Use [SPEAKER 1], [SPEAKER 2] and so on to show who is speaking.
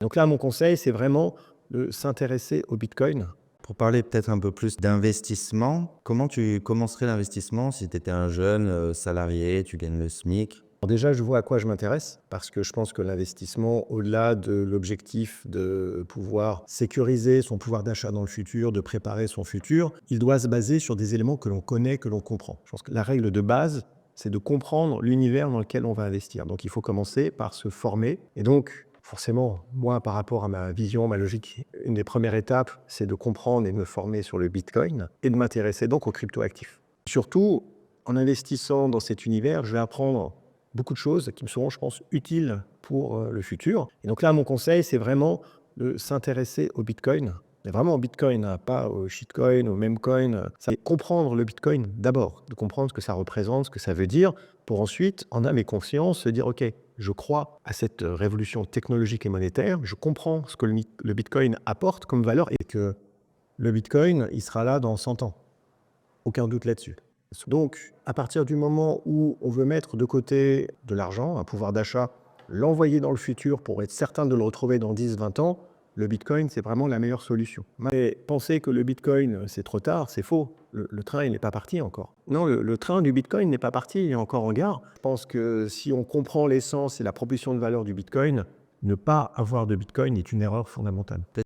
[SPEAKER 1] Donc là, mon conseil, c'est vraiment de s'intéresser au Bitcoin.
[SPEAKER 2] Pour parler peut-être un peu plus d'investissement, comment tu commencerais l'investissement si tu étais un jeune, salarié, tu gagnes le SMIC?
[SPEAKER 1] Alors déjà, je vois à quoi je m'intéresse parce que je pense que l'investissement, au-delà de l'objectif de pouvoir sécuriser son pouvoir d'achat dans le futur, de préparer son futur, il doit se baser sur des éléments que l'on connaît, que l'on comprend. Je pense que la règle de base, c'est de comprendre l'univers dans lequel on va investir. Donc, il faut commencer par se former. Et donc, forcément, moi, par rapport à ma vision, ma logique, une des premières étapes, c'est de comprendre et de me former sur le Bitcoin et de m'intéresser donc aux cryptoactifs. Surtout, en investissant dans cet univers, je vais apprendre beaucoup de choses qui me seront, je pense, utiles pour le futur. Et donc là, mon conseil, c'est vraiment de s'intéresser au Bitcoin. Mais vraiment au Bitcoin, hein, pas au shitcoin, au memecoin. C'est comprendre le Bitcoin d'abord, de comprendre ce que ça représente, ce que ça veut dire, pour ensuite, en âme et conscience, se dire, OK, je crois à cette révolution technologique et monétaire, je comprends ce que le Bitcoin apporte comme valeur et que le Bitcoin, il sera là dans 100 ans. Aucun doute là-dessus. Donc, à partir du moment où on veut mettre de côté de l'argent, un pouvoir d'achat, l'envoyer dans le futur pour être certain de le retrouver dans 10-20 ans, le Bitcoin, c'est vraiment la meilleure solution. Mais penser que le Bitcoin, c'est trop tard, c'est faux. Le train, il n'est pas parti encore. Non, le train du Bitcoin n'est pas parti, il est encore en gare. Je pense que si on comprend l'essence et la proposition de valeur du Bitcoin, ne pas avoir de Bitcoin est une erreur fondamentale.